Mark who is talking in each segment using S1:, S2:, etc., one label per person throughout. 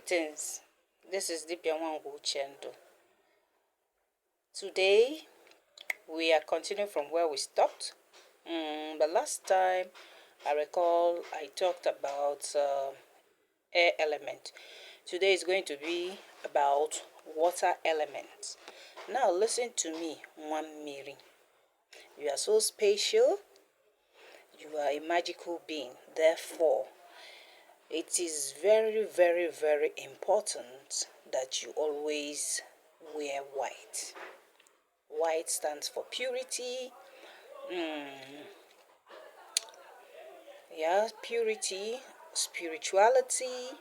S1: Greetings. This is Divination Chendo. Today we are continuing from where we stopped. The last time I recall I talked about air element. Today is going to be about water element. Now listen to me, one Mary. You are so special. You are a magical being. Therefore, it is very, very, very important that you always wear white. White stands for purity. Purity, spirituality.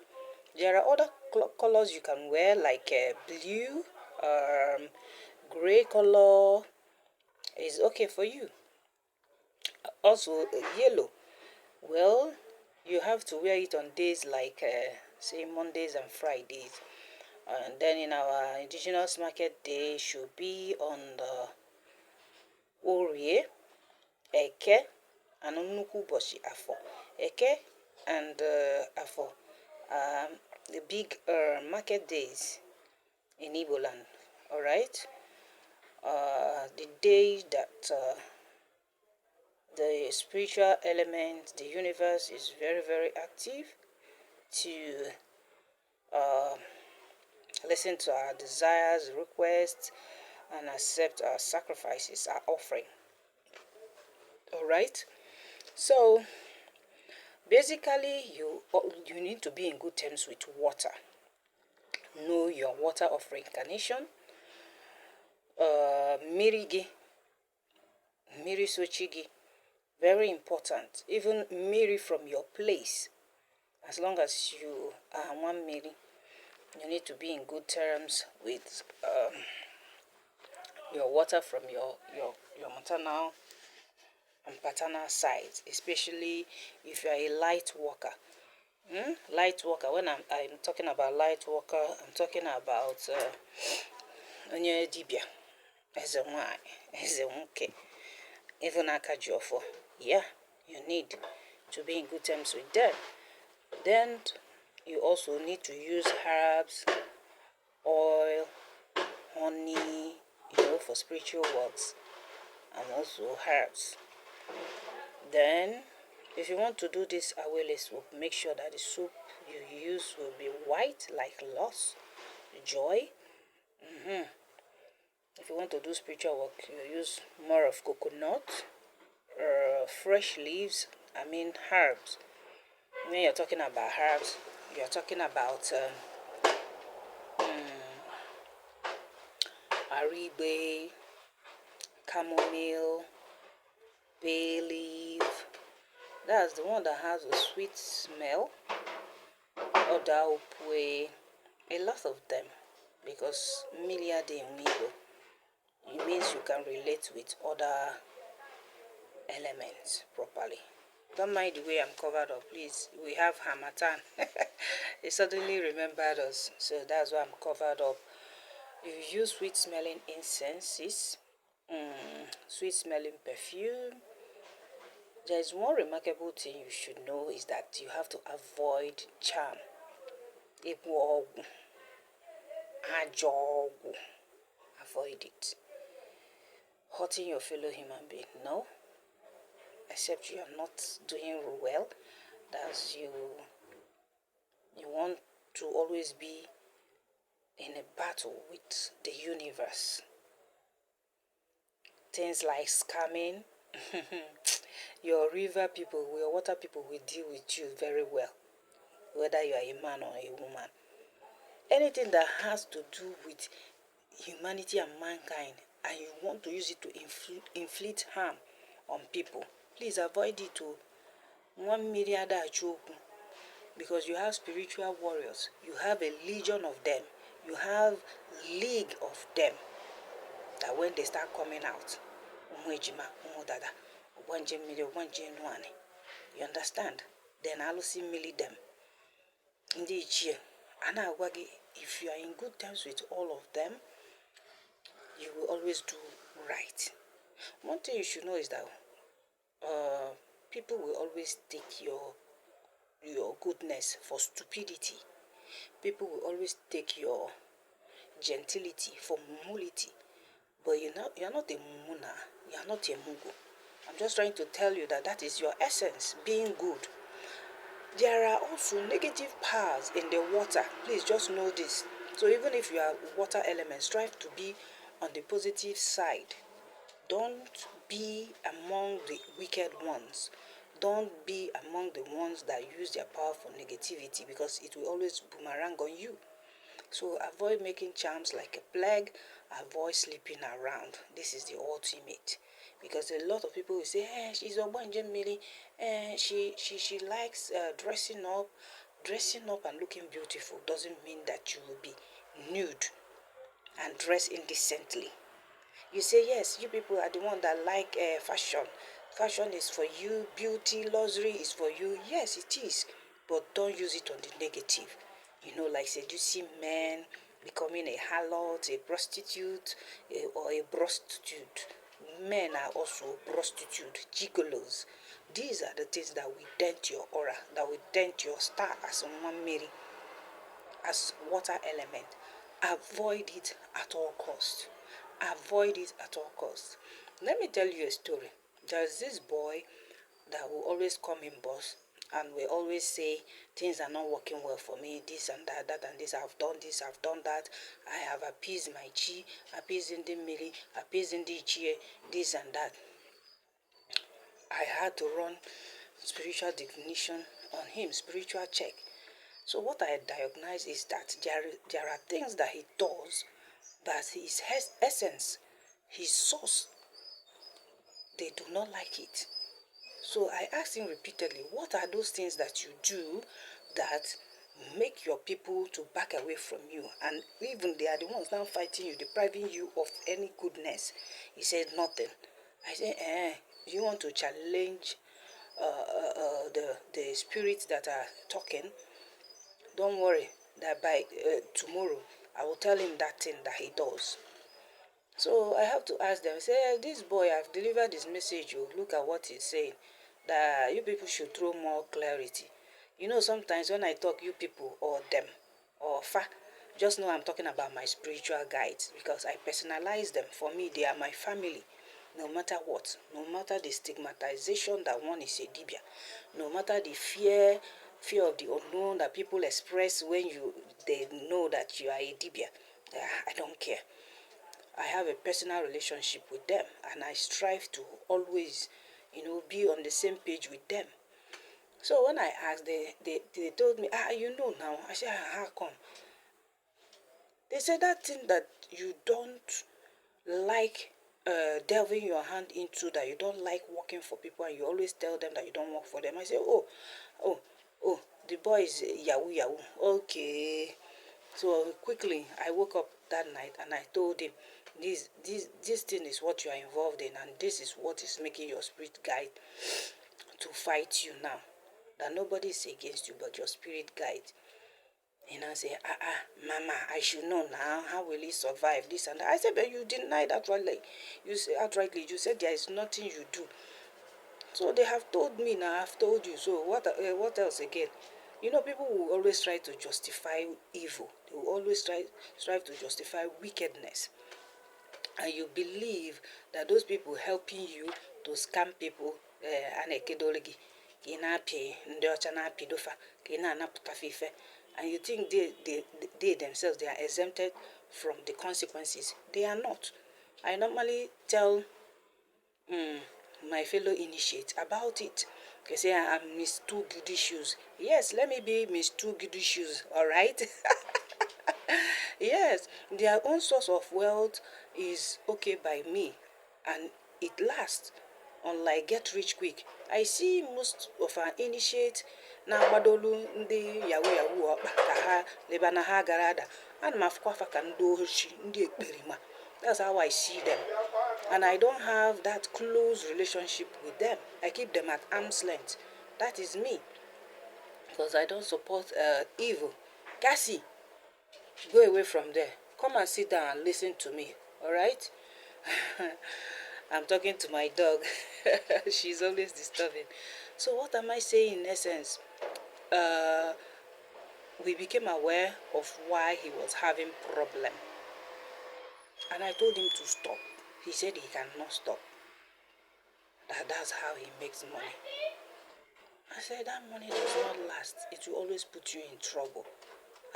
S1: There are other colors you can wear, like blue, gray color is okay for you. Also, yellow. Well, you have to wear it on days like, say, Mondays and Fridays. And then in our indigenous market day should be on the Orie, Eke, and Nnukwu Ụbọchị Afọ. Eke and Afọ, the big market days in Igbo land. All right, the day that the spiritual element, the universe is very, very active to listen to our desires, requests, and accept our sacrifices, our offering. All right. So basically, you need to be in good terms with water. Know your water of reincarnation. Mirigi, Miri Sochigi, very important. Even Miri from your place. As long as you are one Miri, you need to be in good terms with your water from your maternal and paternal sides, especially if you are a light worker. Light worker, when I'm talking about light worker, I'm talking about onye dibia, eze nwanyị, eze nwoke, even aka jiofo. Yeah, you need to be in good terms with them. Then you also need to use herbs, oil, honey, for spiritual works, and also herbs. Then, if you want to do this awele soup, make sure that the soup you use will be white, like loss, joy. If you want to do spiritual work, you use more of coconut, fresh leaves, herbs. When you're talking about herbs, you're talking about aribe, chamomile, bay leaf. That's the one that has a sweet smell. Oda upwe, a lot of them, because milia de migo. It means you can relate with other elements properly. Don't mind the way I'm covered up, please. We have Hamatan. It suddenly remembered us, so that's why I'm covered up. If you use sweet smelling incenses, sweet smelling perfume, there is one remarkable thing you should know is that you have to avoid charm. Avoid it. Hurting your fellow human being, no. Except you are not doing well. That's you want to always be in a battle with the universe. Things like scamming. Your river people, your water people will deal with you very well, whether you are a man or a woman. Anything that has to do with humanity and mankind, and you want to use it to inflict harm on people, please avoid it to one myriad achoku, because you have spiritual warriors, you have a legion of them, you have league of them, that when they start coming out, you understand? Then I'll see milli them. If you are in good terms with all of them, you will always do right. One thing you should know is that people will always take your goodness for stupidity. people will always take your gentility for humility. But you're not a mumuna. You're not a mugu. I'm just trying to tell you that that is your essence, being good. There are also negative powers in the water. Please just know this. So even if you are water element, strive to be on the positive side. Don't be among the wicked ones. Don't be among the ones that use their power for negativity, because it will always boomerang on you. So avoid making charms like a plague. Avoid sleeping around. This is the ultimate. Because a lot of people will say, she's a Mili. She likes dressing up. Dressing up and looking beautiful doesn't mean that you will be nude and dress indecently. You say, yes, you people are the one that like fashion. Fashion is for you. Beauty, luxury is for you. Yes, it is. But don't use it on the negative. Like seducing men, becoming a harlot, a prostitute, or a prostitute. Men are also prostitute, gigolos. These are the things that will dent your aura, that will dent your star as a Mary, as water element. Avoid it at all costs. Avoid it at all costs. Let me tell you a story. There's this boy that will always come in boss and will always say things are not working well for me, this and that and this, I've done that, I have appeased my chi, appeased in the mili, appeased in the chi, this and that. I had to run spiritual divination on him, spiritual check. So what I diagnosed is that there are things that he does that his essence, his source, they do not like it. So I asked him repeatedly, what are those things that you do that make your people to back away from you? And even they are the ones now fighting you, depriving you of any goodness. He said, nothing. I said, you want to challenge the spirits that are talking? Don't worry, that by tomorrow, I will tell him that thing that he does. So I have to ask them, say, this boy, I've delivered this message, you look at what he's saying, that you people should throw more clarity. Sometimes when I talk you people or them or fa, just know I'm talking about my spiritual guides, because I personalize them. For me, they are my family. No matter what, no matter the stigmatization that one is a dibia, no matter the fear of the unknown that people express when they know that you are a dibia, I don't care. I have a personal relationship with them, and I strive to always, be on the same page with them. So when I asked, they told me, now. I said, how come? They said that thing that you don't like delving your hand into, that you don't like working for people, and you always tell them that you don't work for them. I said, oh, the boy is yahoo. Okay. So quickly, I woke up that night and I told him, this thing is what you are involved in, and this is what is making your spirit guide to fight you now. That nobody is against you but your spirit guide. And I say, mama, I should know now. How will he survive this and that? I said, but you denied outrightly. You said there is nothing you do. So they have told me now, I've told you. So what else again? People will always try to justify evil. They will always strive to justify wickedness. And you believe that those people helping you to scam people, and you think they themselves, they are exempted from the consequences. They are not. I normally tell my fellow initiates about it. They say I'm Miss Two Goody Shoes. Yes, let me be Miss Two Goody Shoes, all right? Yes, their own source of wealth is okay by me, and it lasts. Unlike get rich quick, I see most of our initiates na agbadolu ndị yahoo ọkpa ka ha leba na ha gara ada. Ana m afụkwa afa ka ndị ochi, ndị ekperima. That's how I see them. And I don't have that close relationship with them. I keep them at arm's length. That is me. Because I don't support evil. Cassie, go away from there. Come and sit down and listen to me. All right? I'm talking to my dog. She's always disturbing. So what am I saying in essence? we became aware of why he was having problem. And I told him to stop. He said he cannot stop. That's how he makes money. I said, that money does not last. It will always put you in trouble.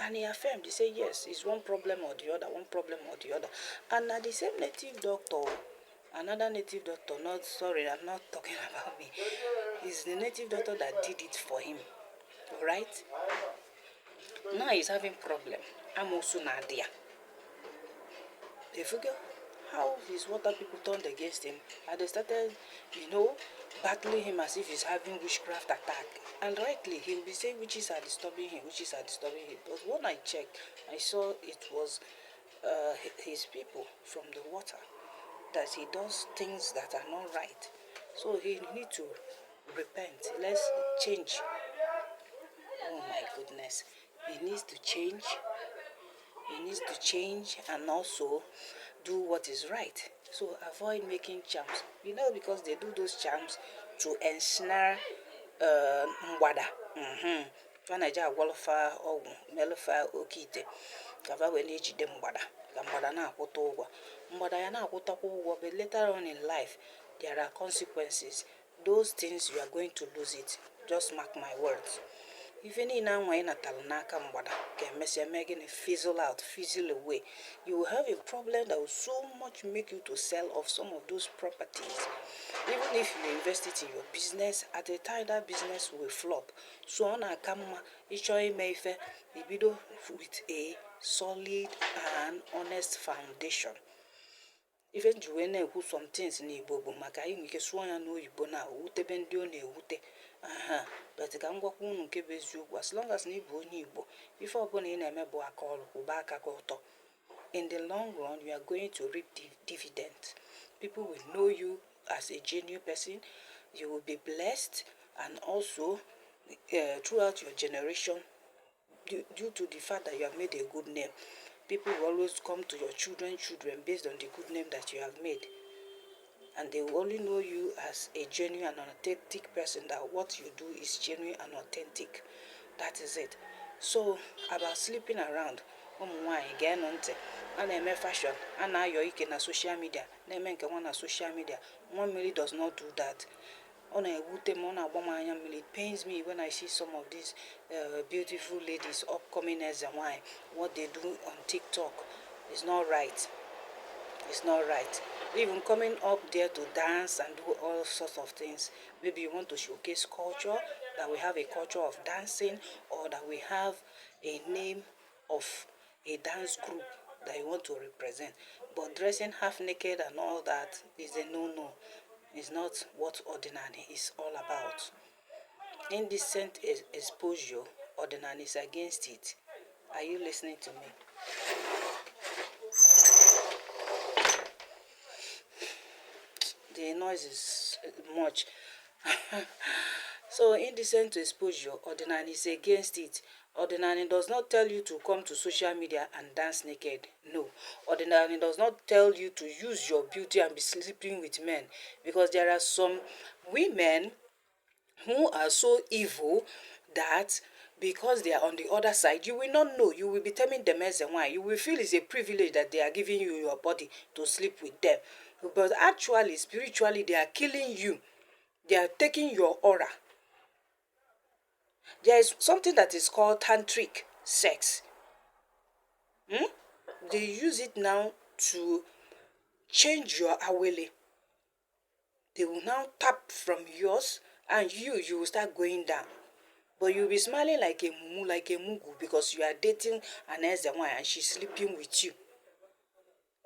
S1: And he affirmed, he said, yes, it's one problem or the other, one problem or the other. And the same native doctor, another native doctor, sorry, I'm not talking about me. It's the native doctor that did it for him. Right? Now he's having problem. I'm also Nadia. They figure how his water people turned against him, and they started, battling him as if he's having witchcraft attack. And rightly, he'll be saying witches are disturbing him, witches are disturbing him. But when I checked, I saw it was his people from the water, that he does things that are not right. So he need to repent. Let's change. Oh my goodness. He needs to change. He needs to change and also do what is right. So avoid making charms. Because they do those charms to ensnare mgbada. Fanaja wolofa ogu melofa okite. Kava we na-ejide mgbada. Ka mgbada na-akwụta ụgwọ. Mgbada ya na-akwụtakwa ụgwọ, but later on in life there are consequences. Those things you are going to lose it. Just mark my words. Even in anwa na talnaka mgbada can fizzle out, fizzle away. You will have a problem that will so much make you to sell off some of those properties. Even if you invest it in your business, at the time that business will flop. So on a camera, with a solid and honest foundation. Even you na-ekwu some things n'Igbo bụ maka anyị nwere ike sụọ ya n'oyibo na wutebe ndị ọ na-ewute. But ka m gwakwa unu nke bụ eziokwu, as long as na ịbụ onye Igbo, ife ọbụla ị na-eme bụ aka ọrụ, kwụba aka gị ọtọ. In the long run, you are going to reap dividends. People will know you as a genuine person. You will be blessed, and also throughout your generation, due to the fact that you have made a good name, people will always come to your children based on the good name that you have made. And they will only know you as a genuine and authentic person, that what you do is genuine and authentic. That is it. So, about sleeping around, again on and fashion, and now you're na social media, na social media. One really does not do that. It pains me when I see some of these beautiful ladies upcoming as and why what they do on TikTok is not right. It's not right. Even coming up there to dance and do all sorts of things. Maybe you want to showcase culture, that we have a culture of dancing, or that we have a name of a dance group that you want to represent. But dressing half naked and all that is a no-no. It's not what ordinary is all about. Indecent exposure, ordinary is against it. Are you listening to me? The noise is much. So indecent exposure, ordinary is against it. Ordinary does not tell you to come to social media and dance naked. No. Ordinary does not tell you to use your beauty and be sleeping with men. Because there are some women who are so evil that because they are on the other side, you will not know. You will be telling them as and why. You will feel it's a privilege that they are giving you your body to sleep with them. But actually, spiritually, they are killing you. They are taking your aura. There is something that is called tantric sex. They use it now to change your awele. They will now tap from yours, and you will start going down. But you'll be smiling like a mumu, like a mugu, because you are dating an Ezenwa and she's sleeping with you.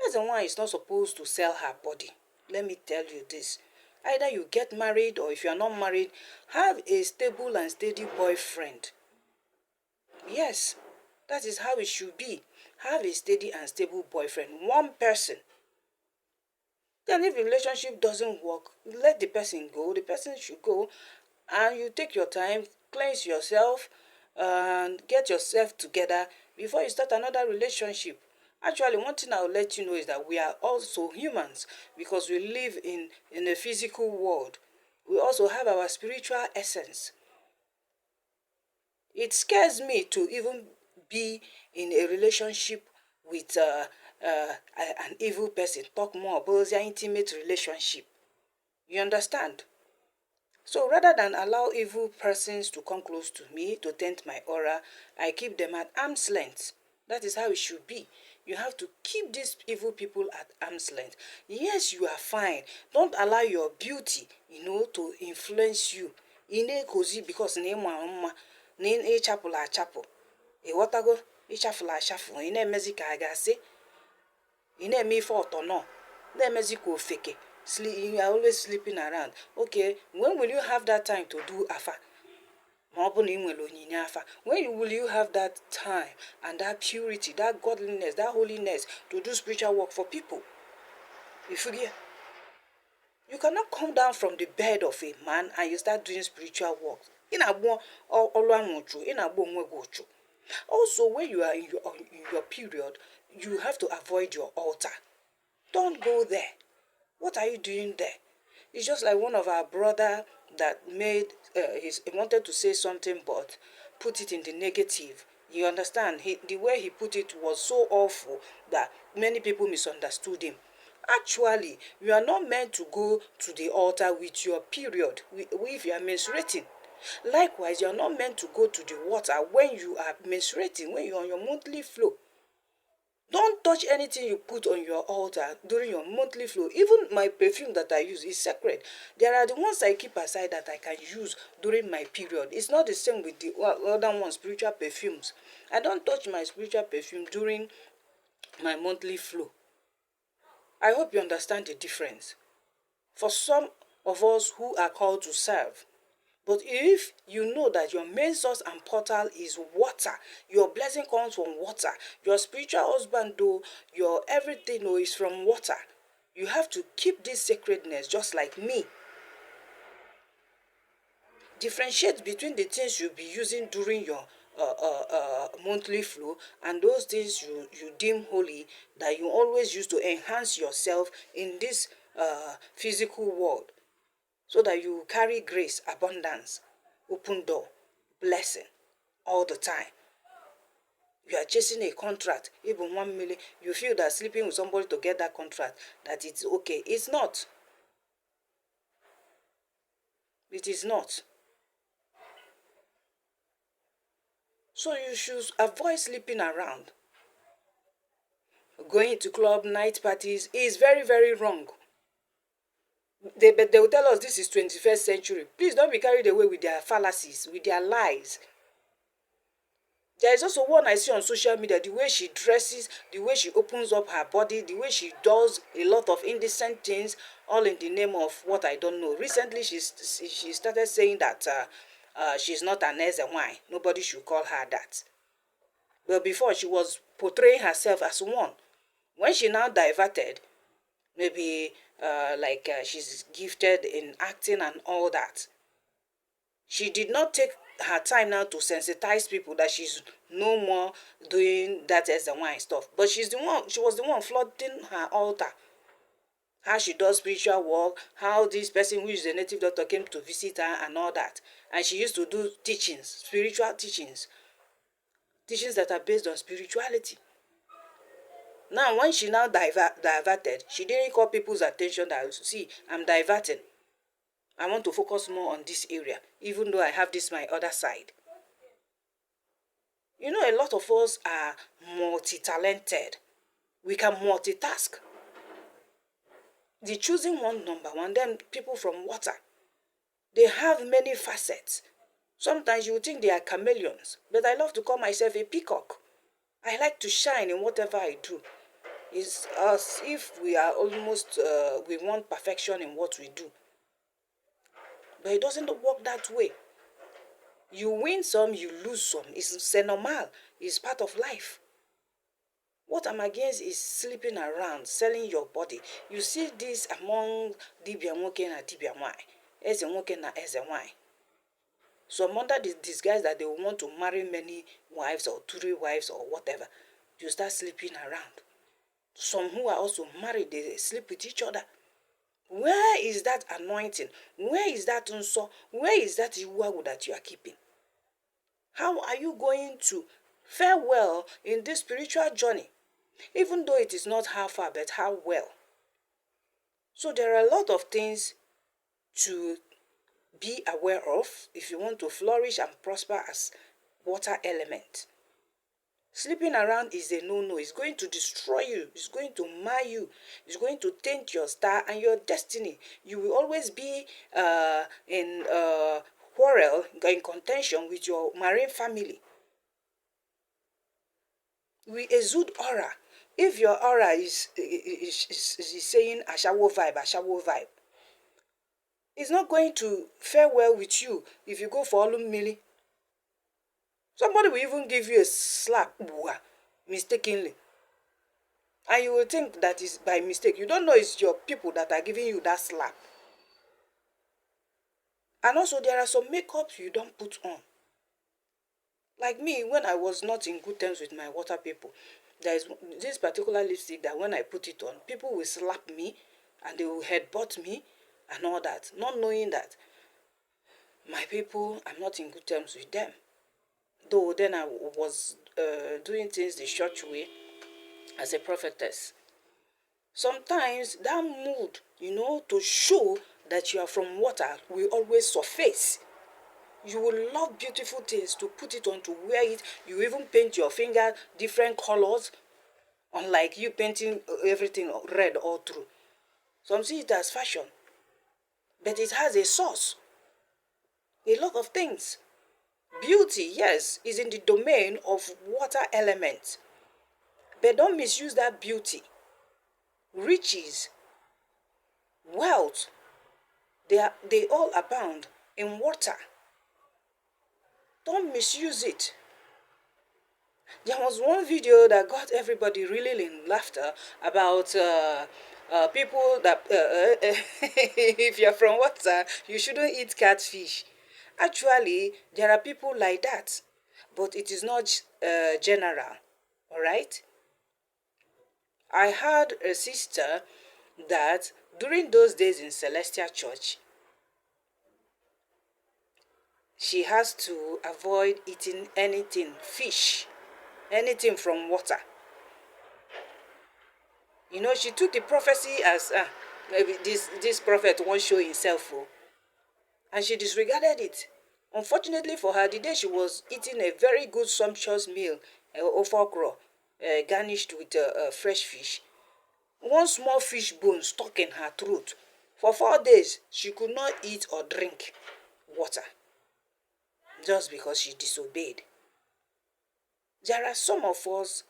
S1: Ezenwa is not supposed to sell her body. Let me tell you this. Either you get married, or if you are not married, have a stable and steady boyfriend. Yes, that is how it should be. Have a steady and stable boyfriend. One person. Then if the relationship doesn't work, let the person go. The person should go, and you take your time, cleanse yourself, and get yourself together before you start another relationship. Actually, one thing I will let you know is that we are also humans, because we live in a physical world. We also have our spiritual essence. It scares me to even be in a relationship with an evil person. Talk more about their intimate relationship. You understand? So rather than allow evil persons to come close to me to taint my aura, I keep them at arm's length. That is how it should be. You have to keep these evil people at arm's length. Yes, you are fine. Don't allow your beauty, to influence you. Ine kozi because ne mma ne chapel chapel. E watago ịchafụla achafụ ị na-emezi ka a ga-asị ị na-eme ife ọtọ nọ na-emezi ka ofeke you are always sleeping around. Okay, when will you have that time to do afa? Ma ọ bụ na ị nwere onyinye afa. When will you have that time and that purity, that godliness, that holiness to do spiritual work for people? You cannot come down from the bed of a man and you start doing spiritual work. Also, when you are in your period, you have to avoid your altar. Don't go there. What are you doing there? It's just like one of our brother that he wanted to say something but put it in the negative. You understand? The way he put it was so awful that many people misunderstood him. Actually, you are not meant to go to the altar with your period, if you are menstruating. Likewise, you are not meant to go to the water when you are menstruating, when you are on your monthly flow. Don't touch anything you put on your altar during your monthly flow. Even my perfume that I use is sacred. There are the ones I keep aside that I can use during my period. It's not the same with the other ones, spiritual perfumes. I don't touch my spiritual perfume during my monthly flow. I hope you understand the difference. For some of us who are called to serve, but if you know that your main source and portal is water, your blessing comes from water, your spiritual husband though, your everything though is from water, you have to keep this sacredness just like me. Differentiate between the things you'll be using during your monthly flow and those things you deem holy that you always use to enhance yourself in this physical world, so that you carry grace, abundance, open door, blessing all the time. You are chasing a contract, even 1 million. You feel that sleeping with somebody to get that contract, that it's okay. It's not. It is not. So you should avoid sleeping around. Going to club, night parties is very, very wrong. But they will tell us this is 21st century. Please don't be carried away with their fallacies, with their lies. There is also one I see on social media, the way she dresses, the way she opens up her body, the way she does a lot of indecent things, all in the name of what I don't know. Recently, she started saying that she's not an Ezewine. Nobody should call her that. But before, she was portraying herself as one. When she now diverted, maybe she's gifted in acting and all that, she did not take her time now to sensitize people that she's no more doing that as the wine stuff. But she was the one flooding her altar. How she does spiritual work, how this person who is a native doctor came to visit her and all that. And she used to do teachings, spiritual teachings that are based on spirituality. Now, when she now diverted, she didn't call people's attention that, see, I'm diverting. I want to focus more on this area, even though I have this my other side. You know, a lot of us are multi-talented. We can multitask. The choosing one, number one, then people from water. They have many facets. Sometimes you would think they are chameleons, but I love to call myself a peacock. I like to shine in whatever I do. It's as if we are almost, we want perfection in what we do. But it doesn't work that way. You win some, you lose some. It's normal. It's part of life. What I'm against is sleeping around, selling your body. You see this among dibia nwoke na dibia nwanyị, eze nwoke na eze nwanyị. Some under the disguise that they want to marry many wives or 3 wives or whatever, you start sleeping around. Some who are also married, they sleep with each other. Where is that anointing? Where is that unso? Where is that iwagu that you are keeping? How are you going to fare well in this spiritual journey? Even though it is not how far, but how well. So there are a lot of things to be aware of if you want to flourish and prosper as water element. Sleeping around is a no-no. It's going to destroy you. It's going to mar you. It's going to taint your star and your destiny. You will always be in quarrel, in contention with your marine family. We exude aura. If your aura is saying ashawo vibe, it's not going to fare well with you if you go for olumili. Somebody will even give you a slap mistakenly. And you will think that is by mistake. You don't know it's your people that are giving you that slap. And also there are some makeups you don't put on. Like me, when I was not in good terms with my water people, there is this particular lipstick that when I put it on, people will slap me and they will headbutt me and all that, not knowing that my people, I'm not in good terms with them. Though then I was doing things the church way as a prophetess. Sometimes that mood, to show that you are from water will always surface. You will love beautiful things to put it on, to wear it. You even paint your finger different colors, unlike you painting everything red all through. Some see it as fashion, but it has a source. A lot of things. Beauty, yes, is in the domain of water elements. But don't misuse that beauty. Riches, wealth, they all abound in water. Don't misuse it. There was one video that got everybody really in laughter about people that if you're from water, you shouldn't eat catfish. Actually, there are people like that, but it is not general. All right? I had a sister that during those days in Celestial Church, she has to avoid eating anything, fish, anything from water. She took the prophecy as, maybe this prophet won't show himself, and she disregarded it. Unfortunately for her, the day she was eating a very good sumptuous meal, ofokro, garnished with fresh fish, one small fish bone stuck in her throat. For 4 days, she could not eat or drink water, just because she disobeyed. There are some of us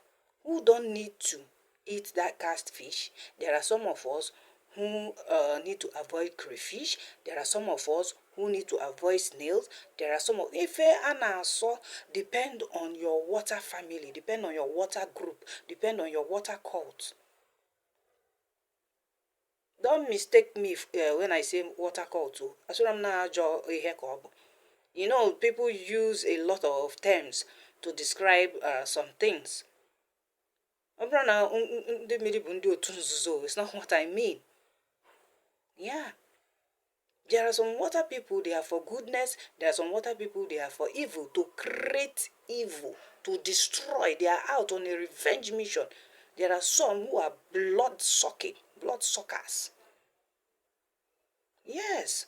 S1: who don't need to eat that cast fish. There are some of us who need to avoid crayfish. There are some of us who need to avoid snails. There are some of Ife and Aso depend on your water family, depend on your water group, depend on your water cult. Don't mistake me when I say water cult too. People use a lot of terms to describe some things. It's not what I mean. Yeah. There are some water people, they are for goodness. There are some water people, they are for evil, to create evil, to destroy. They are out on a revenge mission. There are some who are blood suckers. Yes.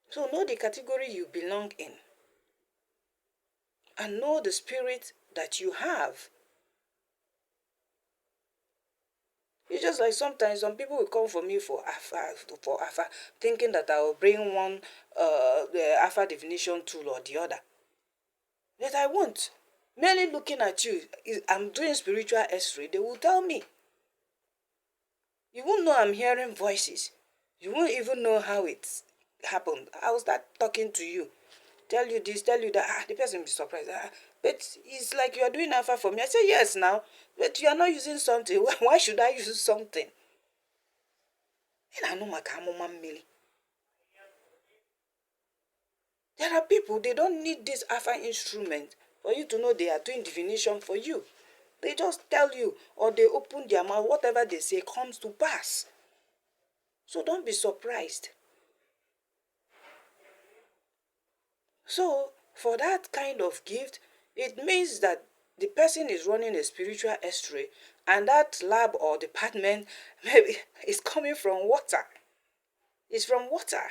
S1: So know the category you belong in. And know the spirit that you have. It's just like sometimes some people will come for me for Alpha, thinking that I will bring one the Alpha divination tool or the other. But I won't. Merely looking at you, I'm doing spiritual X-ray, they will tell me. You won't know I'm hearing voices. You won't even know how it happened. I will start talking to you. Tell you this, tell you that. The person will be surprised. But it's like you are doing Alpha for me. I say, yes now. But you are not using something. Why should I use something? There are people, they don't need this Alpha instrument for you to know they are doing divination for you. They just tell you, or they open their mouth, whatever they say comes to pass. So don't be surprised. So For that kind of gift, it means that the person is running a spiritual x-ray, and that lab or department maybe is coming from water. It's from water.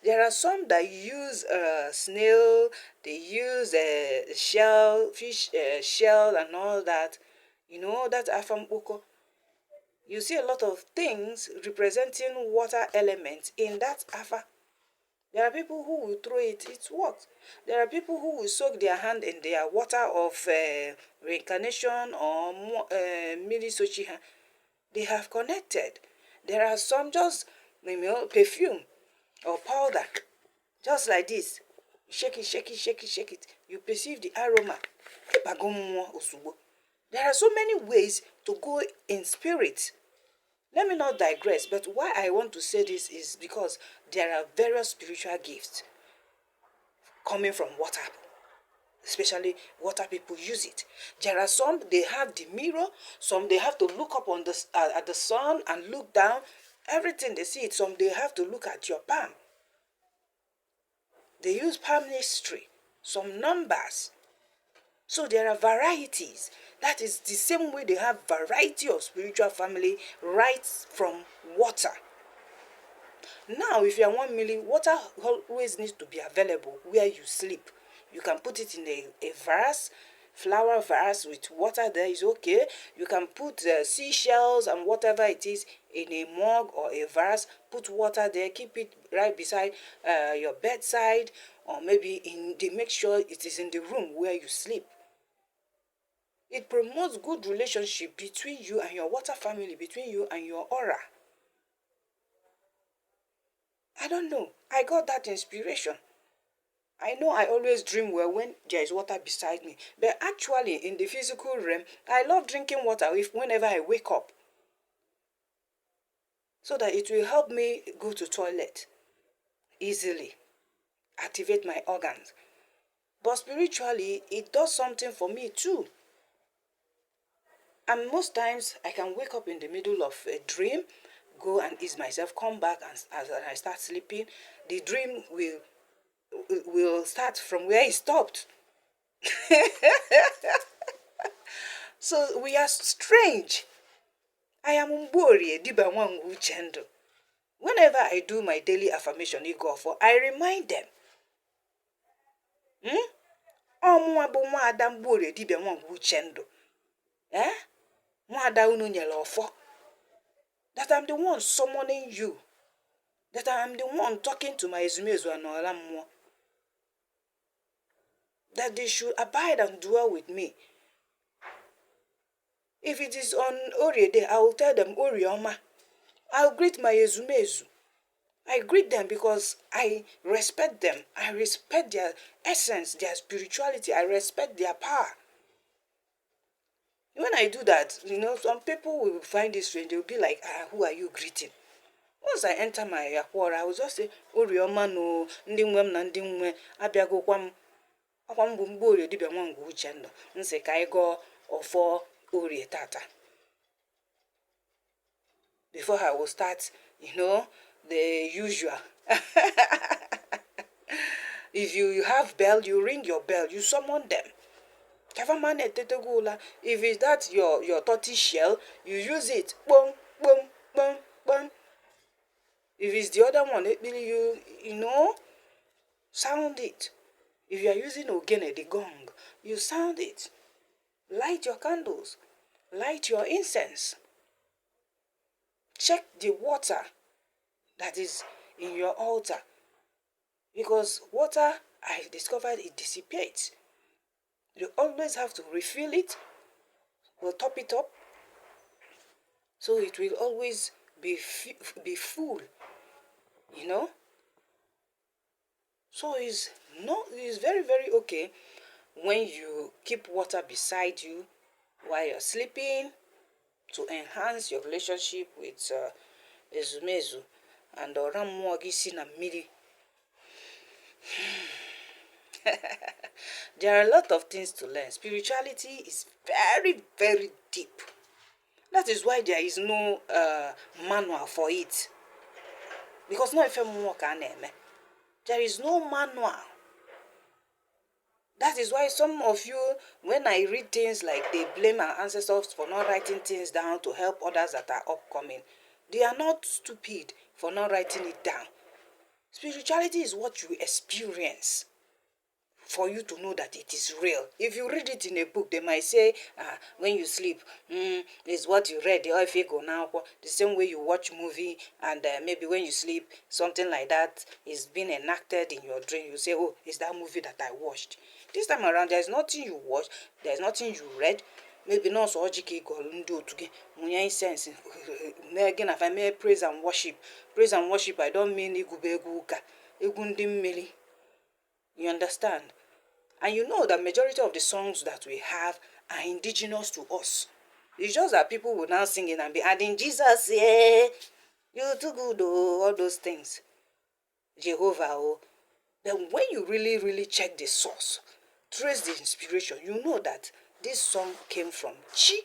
S1: There are some that use snail, they use shell, fish shell and all that. You know, that afam oko. You see a lot of things representing water elements in that afa. There are people who will throw it, it works. There are people who will soak their hand in their water of reincarnation or mini sochiha. They have connected. There are some just, perfume or powder, just like this. Shake it, shake it, shake it, shake it. You perceive the aroma. There are so many ways to go in spirit. Let me not digress, but why I want to say this is because there are various spiritual gifts coming from water, especially water people use it. There are some, they have the mirror, some they have to look up on the at the sun and look down. Everything they see it. Some they have to look at your palm. They use palmistry, some numbers. So there are varieties. That is the same way they have variety of spiritual family right from water. Now, if you are 1 million, water always needs to be available where you sleep. You can put it in a vase, flower vase with water there is okay. You can put seashells and whatever it is in a mug or a vase, put water there, keep it right beside your bedside, or maybe make sure it is in the room where you sleep. It promotes good relationship between you and your water family, between you and your aura. I don't know. I got that inspiration. I know I always dream well when there is water beside me. But actually, in the physical realm, I love drinking water whenever I wake up. So that it will help me go to toilet easily, activate my organs. But spiritually, it does something for me too. And most times, I can wake up in the middle of a dream, go and ease myself, come back, and as I start sleeping, the dream will start from where it stopped. So we are strange. I am Mbori Diba Wangu Chendo. Whenever I do my daily affirmation, I remind them. Omwa bụ nwada Mbori Dibia Wangu Chendo. Nwada unu nyere ofo. That I'm the one summoning you. That I'm the one talking to my ezumezu and Olamuo. That they should abide and dwell with me. If it is on Orie Day, I will tell them Orioma. I'll greet my ezumezu. I greet them because I respect them. I respect their essence, their spirituality. I respect their power. When I do that, some people will find it strange. They'll be like, who are you greeting? Once I enter my aquara, I will just say, Orioma no, ndi nwem na ndi nwe, abiagokwa m, akwa m bụ mgbe Orie Dibia Nwangu Uchendo, nse ka I go ofo Orie Tata. Before I will start, the usual. If you have bell, you ring your bell, you summon them. If it's that your tortoise shell, you use it. Boom, boom, boom, boom. If it's the other one, you sound it. If you are using ogene, the gong, you sound it. Light your candles. Light your incense. Check the water that is in your altar. Because water, I discovered it dissipates. You always have to refill it, or top it up, so it will always be full, So it's very, very okay when you keep water beside you while you're sleeping to enhance your relationship with ezumezu and oramuo gi si na mmiri. There are a lot of things to learn. Spirituality is very, very deep. That is why there is no manual for it. Because no there is no manual. That is why some of you, when I read things like they blame our ancestors for not writing things down to help others that are upcoming, they are not stupid for not writing it down. Spirituality is what you experience for you to know that it is real. If you read it in a book, they might say, when you sleep, is what you read. If you go now, the same way you watch movie, and maybe when you sleep, something like that is being enacted in your dream. You say, oh, it's that movie that I watched. This time around, there's nothing you watched, there's nothing you read. Maybe not so sense. Again, if I may praise and worship. Praise and worship, I don't mean igubegu mmeli. You understand? And you know that majority of the songs that we have are indigenous to us. It's just that people will now sing it and be adding Jesus, yeah, you too good, oh, all those things. Jehovah, oh. Then when you really, really check the source, trace the inspiration, you know that this song came from Chi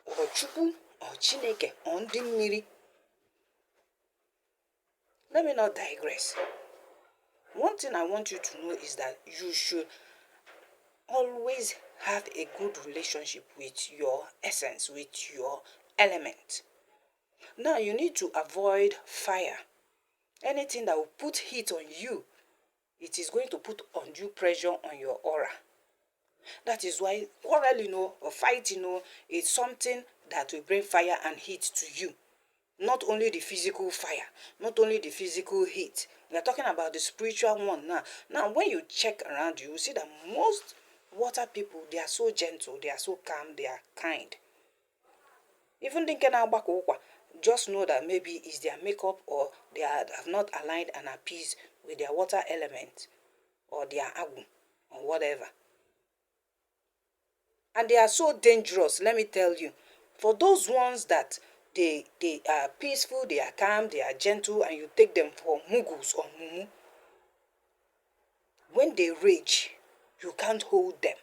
S1: or Chukwu or Chineke or Ndimiri. Let me not digress. One thing I want you to know is that you should always have a good relationship with your essence, with your element. Now you need to avoid fire. Anything that will put heat on you, it is going to put undue pressure on your aura. That is why quarrel, or fight, is something that will bring fire and heat to you. Not only the physical fire, not only the physical heat. We are talking about the spiritual one now. Now, when you check around you, will see that most water people, they are so gentle, they are so calm, they are kind. Even thinking about just know that maybe it's their makeup, or they have not aligned and appeased with their water element or their agu or whatever. And they are so dangerous, let me tell you. For those ones that they are peaceful, they are calm, they are gentle, and you take them for mugus or mumu, when they rage, you can't hold them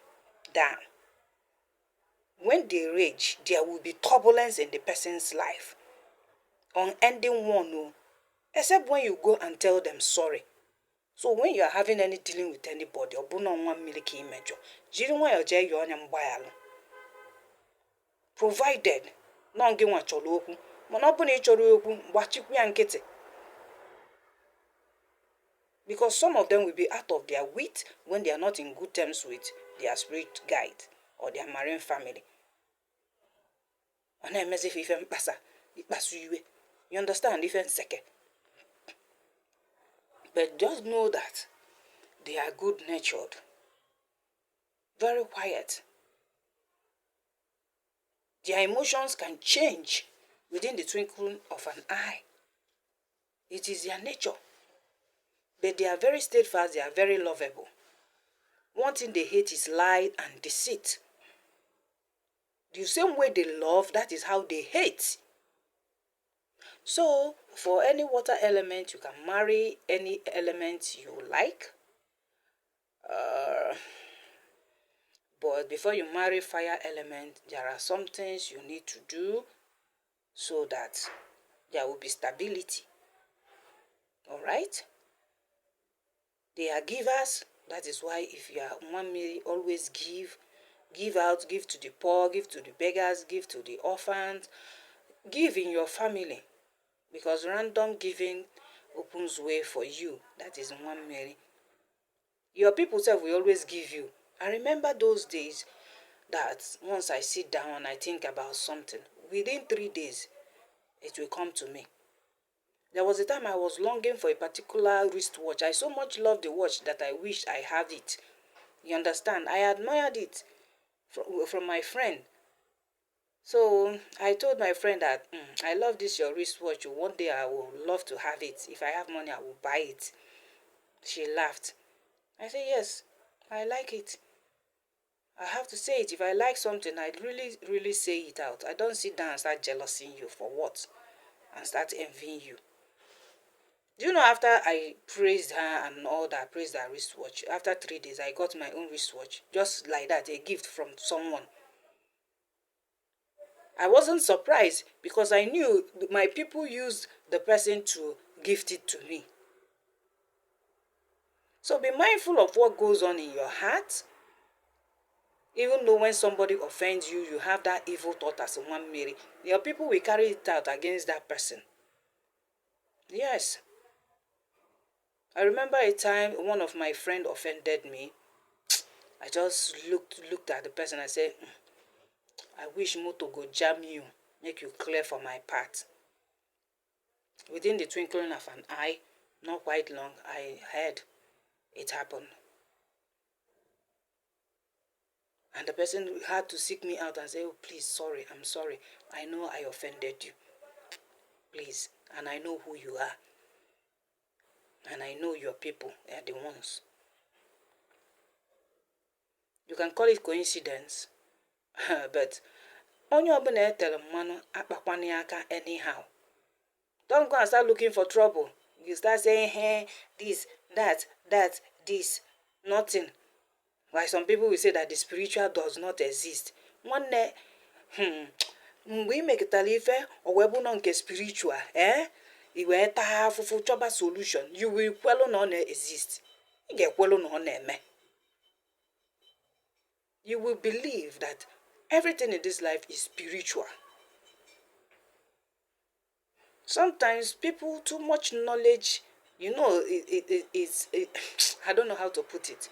S1: down. When they rage, there will be turbulence in the person's life. Unending one, no. Except when you go and tell them sorry. So when you are having any dealing with anybody, or one miliki major, provided no gị nwa chọrọ okwu, mana ọ bụ na ị chọrọ okwu, gbachikwu ya nkịtị. Because some of them will be out of their wit when they are not in good terms with their spirit guide or their marine family. Ọ na-emezi ife mkpasa, ikpasu iwe. You understand? Ife nseke. But just know that they are good-natured, very quiet. Their emotions can change within the twinkling of an eye. It is their nature. But they are very steadfast, they are very lovable. One thing they hate is lie and deceit. The same way they love, that is how they hate. So, for any water element, you can marry any element you like. But before you marry fire element, there are some things you need to do so that there will be stability. Alright? They are givers. That is why if you are one may always give out, give to the poor, give to the beggars, give to the orphans, give in your family. Because random giving opens way for you. That is one Mary. Your people self will always give you. I remember those days that once I sit down and I think about something, within 3 days, it will come to me. There was a time I was longing for a particular wristwatch. I so much loved the watch that I wished I had it. You understand? I admired it from my friend. So I told my friend that I love this your wristwatch. One day I would love to have it. If I have money, I will buy it. She laughed. I said, yes, I like it. I have to say it. If I like something, I'd really, really say it out. I don't sit down and start jealousing you for what? And start envying you. Do you know, after I praised her and all that, praised her wristwatch, after 3 days, I got my own wristwatch. Just like that, a gift from someone. I wasn't surprised because I knew my people used the person to gift it to me. So be mindful of what goes on in your heart. Even though when somebody offends you, you have that evil thought as one Mary. Your people will carry it out against that person. Yes. I remember a time one of my friend offended me. I just looked at the person. I said, I wish moto go jam you, make you clear for my path. Within the twinkling of an eye, not quite long, I heard it happen. And the person had to seek me out and say, oh, please, sorry, I'm sorry. I know I offended you. Please. And I know who you are. And I know your people are the ones. You can call it coincidence. But onye ọbụla etere mmanụ akpakwana aka anyhow. Don't go and start looking for trouble. You start saying, hey, this, that, this, nothing. Why some people will say that the spiritual does not exist. One day, mgbe ị mekọtara ife owebụ nọ nke spiritual, i wee taa afụfụ chọba solution, you will kwelu na ọ na-exist. Ị ga-ekwelu na ọ na-eme. You will believe that everything in this life is spiritual. Sometimes people, too much knowledge, I don't know how to put it.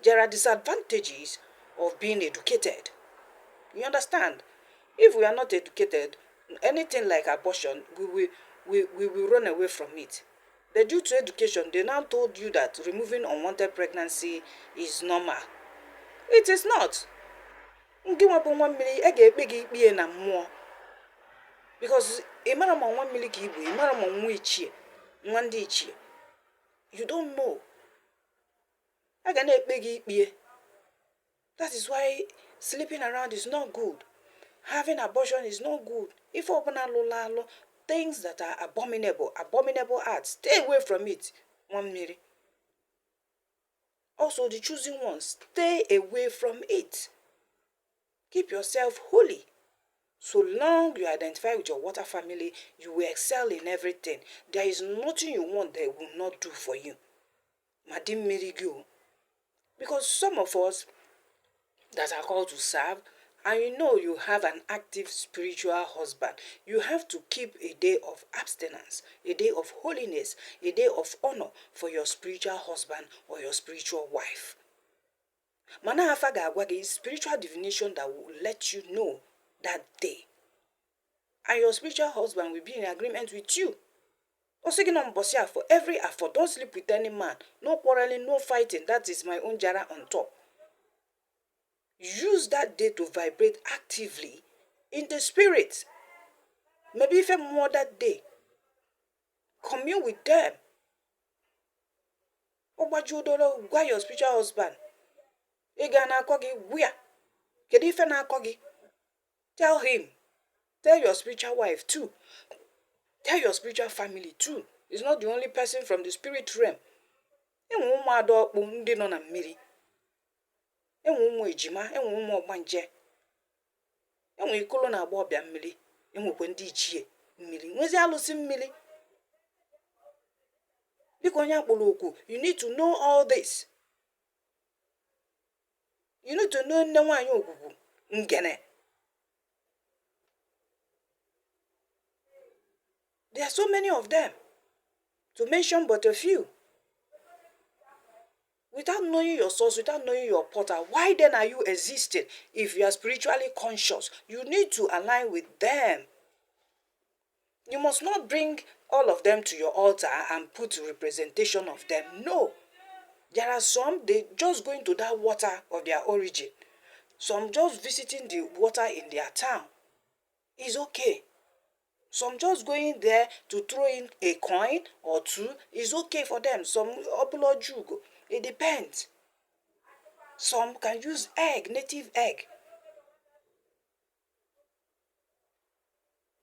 S1: There are disadvantages of being educated. You understand? If we are not educated, anything like abortion, we will run away from it. But due to education, they now told you that removing unwanted pregnancy is normal. It is not. Because you don't know. That is why sleeping around is not good. Having abortion is not good. If open things that are abominable acts, stay away from it. Also, the choosing ones, stay away from it. Keep yourself holy. So long you identify with your water family, you will excel in everything. There is nothing you want they will not do for you. Madam Mirigo. Because some of us that are called to serve, and you have an active spiritual husband, you have to keep a day of abstinence, a day of holiness, a day of honor for your spiritual husband or your spiritual wife. Mana hafa ga-agwa is spiritual divination that will let you know that day. And your spiritual husband will be in agreement with you. For every effort, don't sleep with any man. No quarreling, no fighting. That is my own jara on top. Use that day to vibrate actively in the spirit. Maybe even more that day. Commune with them. Why your spiritual husband? Tell him. Tell your spiritual wife too. Tell your spiritual family too. It's not the only person from the spirit realm. Enwe ụmụada ọkpụ ndị nọ na mmiri. Enwe ụmụ ejima, enwe ụmụ ọgbanje. Enwe ikolo na agba ọbịa mmiri. Enwekwe ndị ichie mmiri. Nwezi alụsị mmiri. Biko onye akpọrọ okwu, you need to know all this. You need to know nne nwaanyị ogwugwu ngene. There are so many of them, to mention but a few. Without knowing your source, without knowing your portal, why then are you existing? If you are spiritually conscious, you need to align with them. You must not bring all of them to your altar and put representation of them. No. There are some, they just going to that water of their origin. Some just visiting the water in their town. It's okay. Some just going there to throw in a coin or two is okay for them. Some obulo jugo. It depends. Some can use egg, native egg.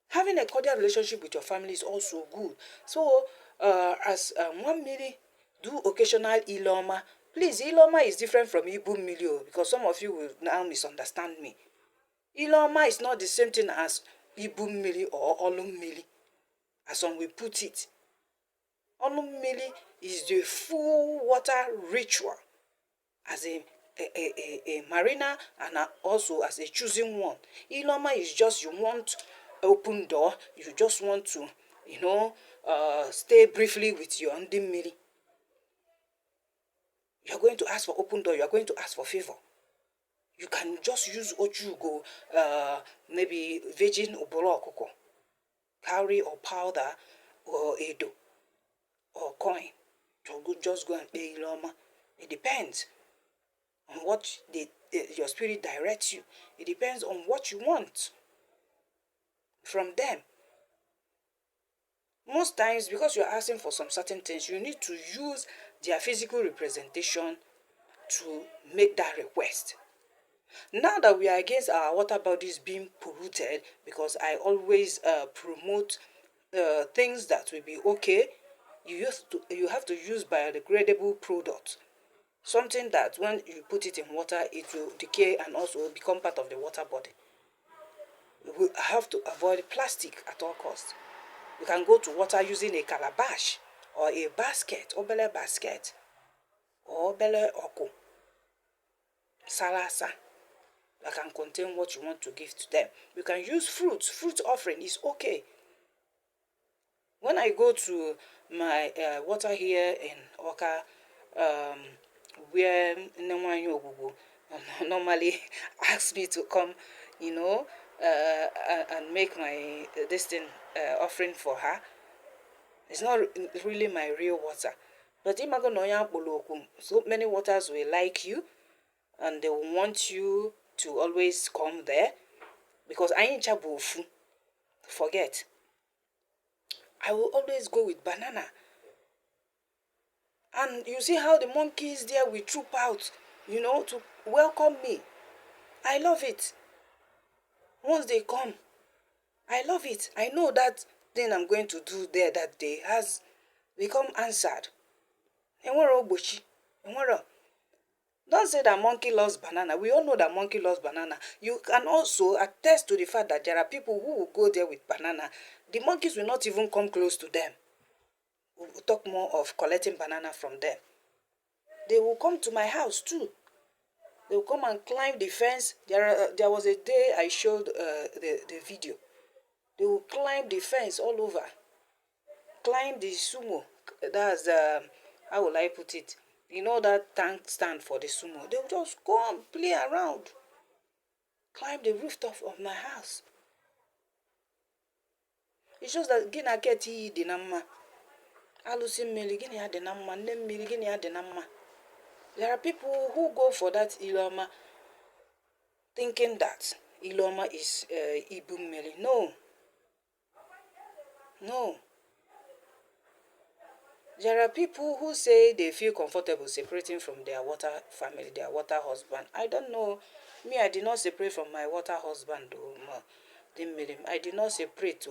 S1: Having a cordial relationship with your family is also good. So, as one mili do occasional iloma, please, iloma is different from ibu milio because some of you will now misunderstand me. Iloma is not the same thing as ibu mili or olum mili, as some will put it. Olum mili is the full water ritual as a mariner and also as a choosing one. Iloma is just you want open door, you just want to, stay briefly with your ndimiri. You are going to ask for open door, you are going to ask for favor. You can just use ojugo, maybe virgin oboro okoko, cowrie or powder or edo or coin. Just go and pay Iloma. It depends on what your spirit directs you. It depends on what you want from them. Most times, because you're asking for some certain things, you need to use their physical representation to make that request. Now that we are against our water bodies being polluted, because I always promote things that will be okay, you have to use biodegradable products. Something that when you put it in water, it will decay and also become part of the water body. We have to avoid plastic at all costs. You can go to water using a calabash or a basket, obele basket, or obele oko, salasa, that can contain what you want to give to them. You can use fruits. Fruit offering is okay. When I go to my water here in Oka, where Nwanyi Ogugu normally asks me to come, and make my this thing offering for her. It's not really my real water. But so many waters will like you and they will want you to always come there because I ain't chabufu. Forget. I will always go with banana. And you see how the monkeys there will troop out, to welcome me. I love it. Once they come, I love it. I know that thing I'm going to do there that day has become answered. Don't say that monkey loves banana. We all know that monkey loves banana. You can also attest to the fact that there are people who will go there with banana. The monkeys will not even come close to them. We'll talk more of collecting banana from them. They will come to my house too. They will come and climb the fence. There was a day I showed the video. They will climb the fence all over. Climb the sumo. That's, how will I put it? That tank stand for the sumo. They will just go and play around. Climb the rooftop of my house. It shows that gina keti dinamma. Alusi mmiri gini ya dinamma. Nne mmiri gini ya dinamma. There are people who go for that Iloma thinking that Iloma is Ibu mmiri. No. No. There are people who say they feel comfortable separating from their water family, their water husband. I don't know. Me, I did not separate from my water husband. I did not separate.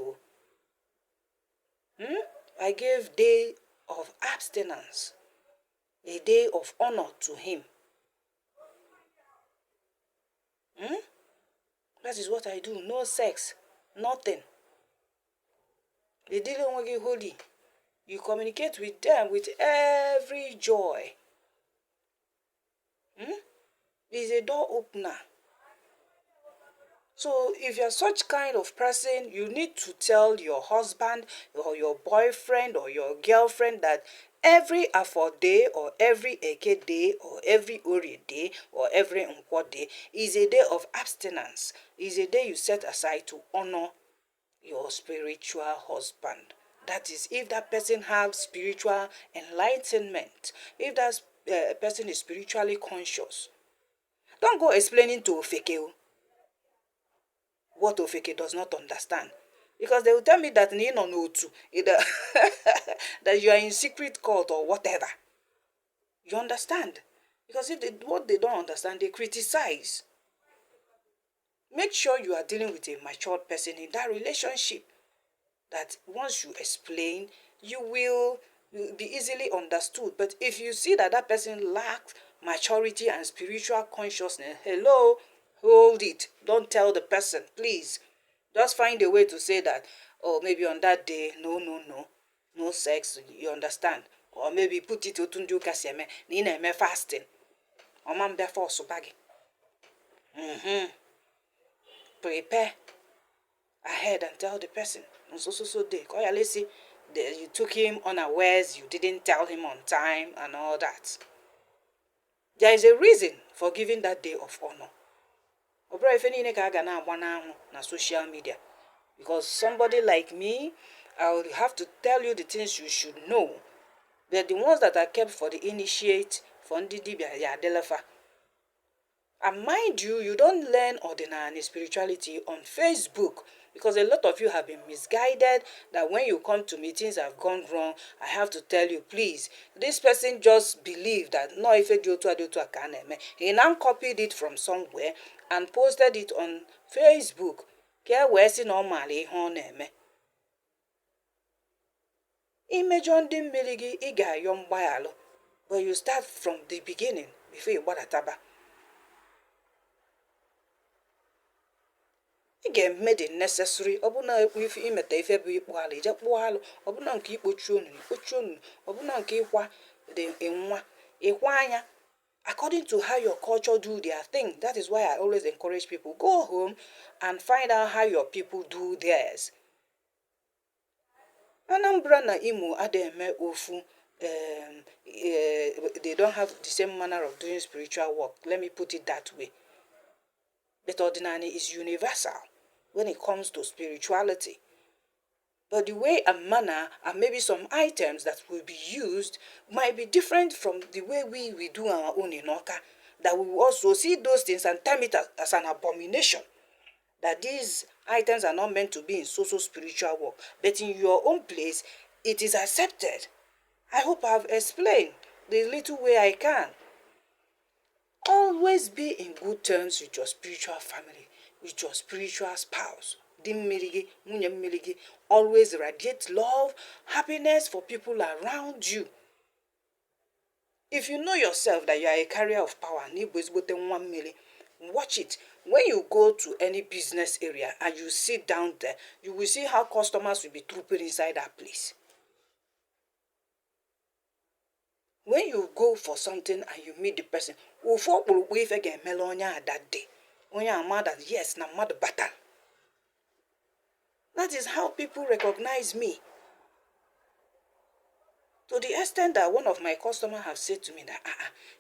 S1: I gave day of abstinence, a day of honor to him. That is what I do. No sex, nothing. They didn't want to get holy. You communicate with them with every joy. It's a door opener. So if you're such kind of person, you need to tell your husband or your boyfriend or your girlfriend that every Afo day or every Eke day or every Ori day or every Nkwo day is a day of abstinence. Is a day you set aside to honor your spiritual husband. That is, if that person has spiritual enlightenment, if that person is spiritually conscious. Don't go explaining to Ofekeo what Ofeke does not understand. Because they will tell me that you don't know too. That you are in secret cult or whatever. You understand? Because what they don't understand, they criticize. Make sure you are dealing with a matured person in that relationship. That once you explain, you will be easily understood. But if you see that that person lacks maturity and spiritual consciousness, hello, hold it. Don't tell the person, please. Just find a way to say that, maybe on that day, no sex, you understand. or maybe put it otu ndị ụka si eme na ị na-eme fasting ọma mbịa force bag. Prepare ahead and tell the person so day. Let's say you took him unawares, you didn't tell him on time and all that. There is a reason for giving that day of honor. If any na social media, because somebody like me, I will have to tell you the things you should know. They're the ones that are kept for the initiate, for ndidibia ya delefa. And mind you, you don't learn ordinary spirituality on Facebook, because a lot of you have been misguided that when you come to me, things have gone wrong. I have to tell you, please, this person just believed that no, if he now copied it from somewhere and posted it on Facebook. Imagine ndị mmiri gị ị ga-ayọ mgbaghara, but you start from the beginning before you gbadataba. Ị ga-eme the necessary. Ọbụna if imeta ife bụ ikpu ala ije kpụọ alụ, ọbụna nke ikpochi onunu, ọbụna nke ịkwa dị nwa ịkwa anya, according to how your culture do their thing. That is why I always encourage people, go home and find out how your people do theirs. Anambra na Imo ademe ofu. They don't have the same manner of doing spiritual work. Let me put it that way. But ordinary is universal when it comes to spirituality. But the way and manner and maybe some items that will be used might be different from the way we do our own in Oka. That we will also see those things and term it as an abomination. That these items are not meant to be in social spiritual work. But in your own place, it is accepted. I hope I've explained the little way I can. Always be in good terms with your spiritual family, with your spiritual spouse. Always radiate love, happiness for people around you. If you know yourself that you are a carrier of power, watch it. When you go to any business area and you sit down there, you will see how customers will be trooping inside that place. When you go for something and you meet the person, that day, when you are mad that yes, na mad battle. That is how people recognize me. To the extent that one of my customers have said to me that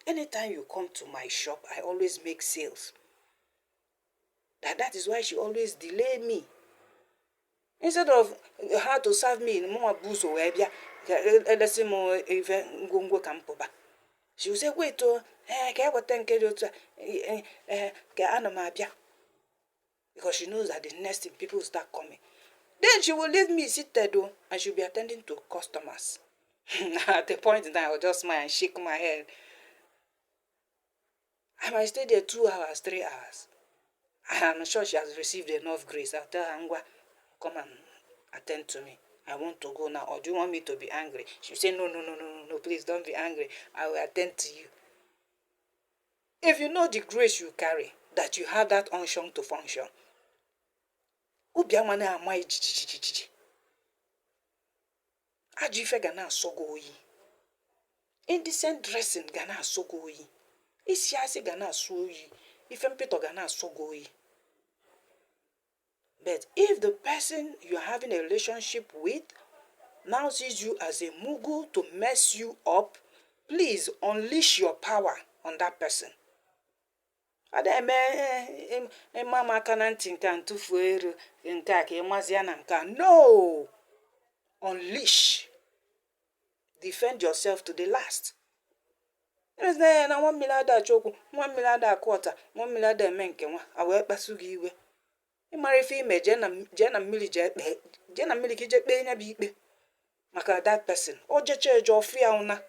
S1: anytime you come to my shop, I always make sales. That is why she always delay me. Instead of her to serve me in more booze or she will say, wait, because she knows that the next thing people will start coming. Then she will leave me seated and she'll be attending to customers. At the point in time, I will just smile and shake my head. I might stay there 2 hours, 3 hours. I'm sure she has received enough grace. I'll tell her, Ngwa, come and attend to me. I want to go now. Or do you want me to be angry? She'll say, no, please don't be angry. I will attend to you. If you know the grace you carry, that you have that unction to function, ajife gana sogo oyi. Indecent dressing gana sogo oyi. Isiasi gana so oyi. Ifempito gana sogo oyi. But if the person you're having a relationship with now sees you as a mugu to mess you up, please unleash your power on that person. No! Unleash. Defend yourself to the last. One million choku, 1 million quarter, 1 million menke. I will pass you. Marry female, Jenna Millie Kije Bena Beep. Maka that person. Or church or fear.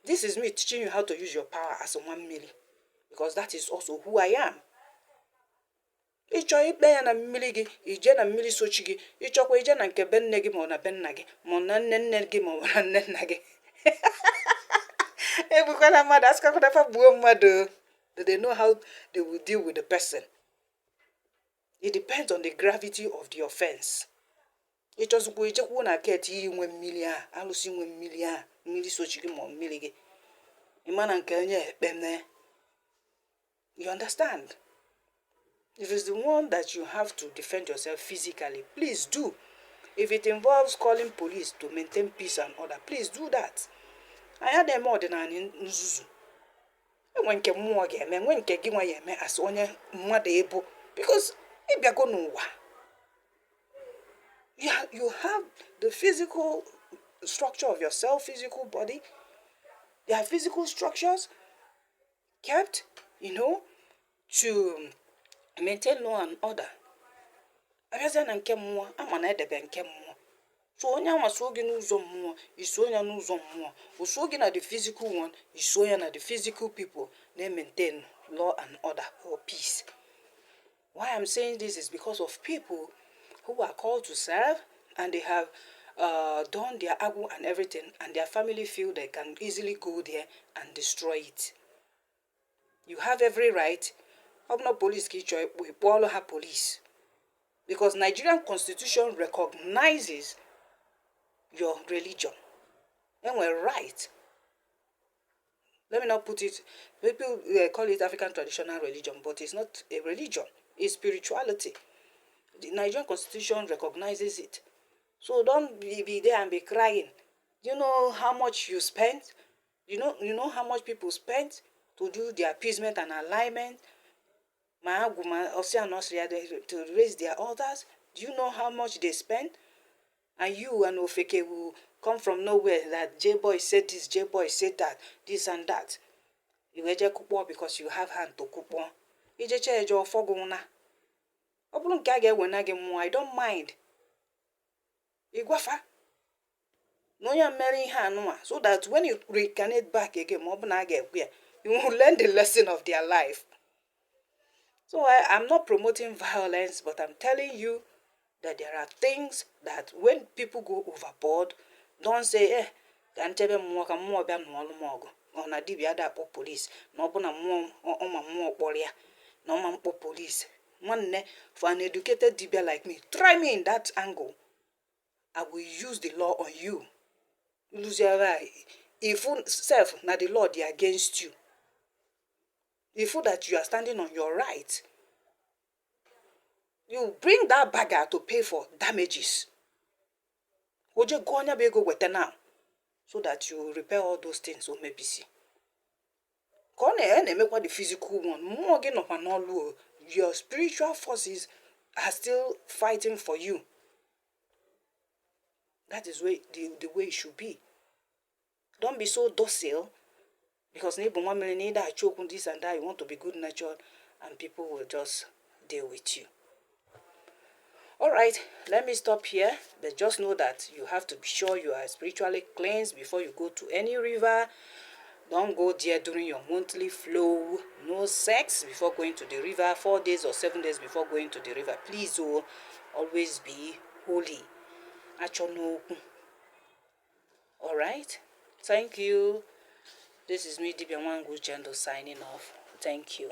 S1: This is me teaching you how to use your power as a 1 million. Because that is also who I am. Icho ikpe na mmiri ije na mmiri sochi gị ichọkwa ije na nke be nne gị ma na be nna gị ma na nne gị ma na nne nna gị ebukwala mmadụ asịkakwa fa gbuo mmadụ. They know how they will deal with the person. It depends on the gravity of the offense. ịchọzikwa ijekwu na ket iyi nwe mmiri a alụsị nwe mmiri a mmiri sochiri ma mmiri gị ịma na nke onye ekpene. You understand? If it's the one that you have to defend yourself physically, please do. If it involves calling police to maintain peace and order, please do that. I had them more than an nzuzu. When nke mmụọ ga-eme nwe nke gị nwa ya eme as onye mmadụ ebo, because ịbịago n'ụwa, you have the physical structure of yourself, physical body. There are physical structures kept, to maintain law and order. Abịazịa na nke mmụọ, ama na edebe nke mmụọ. So onye ama so gị n'ụzọ mmụọ, iso onye n'ụzọ mmụọ. So gị na the physical one, iso onye na the physical people, they maintain law and order or peace. Why I'm saying this is because of people who are called to serve and they have done their agu and everything, and their family feel they can easily go there and destroy it. You have every right. I'm not police, we follow her police. Because Nigerian constitution recognizes your religion. And we're right. Let me not put it, people call it African traditional religion, but it's not a religion. It's spirituality. The Nigerian constitution recognizes it. So don't be there and be crying. Do you know how much you spent? You know how much people spent to do their appeasement and alignment? To raise their altars? Do you know how much they spent? And you and Ofeke will come from nowhere that J-Boy said this, J-Boy said that, this and that. You eje kupo because you have hand to kupo. Ije ejo foguna. Obulun kage wenage mo, I don't mind. Igwafa. No ya marry hanuma, so that when you reincarnate back again, you will learn the lesson of their life. So I'm not promoting violence, but I'm telling you that there are things that when people go overboard, don't say, can't or na dibia da police, no bona more police. One for an educated dibia like me, try me in that angle. I will use the law on you. Lose your right. If self, now the law they against you. If that you are standing on your right, you bring that bagger to pay for damages. Would you go on your go with now, so that you repair all those things? So maybe see. Make what the physical one more again of an all. Your spiritual forces are still fighting for you. That is the way it should be. Don't be so docile, because need I choke on this and that. You want to be good natured, and people will just deal with you. Alright, let me stop here. But just know that you have to be sure you are spiritually cleansed before you go to any river. Don't go there during your monthly flow. No sex before going to the river. 4 days or 7 days before going to the river. Please, always be holy. Alright, thank you. This is me, Dibiawangu Jendo, signing off. Thank you.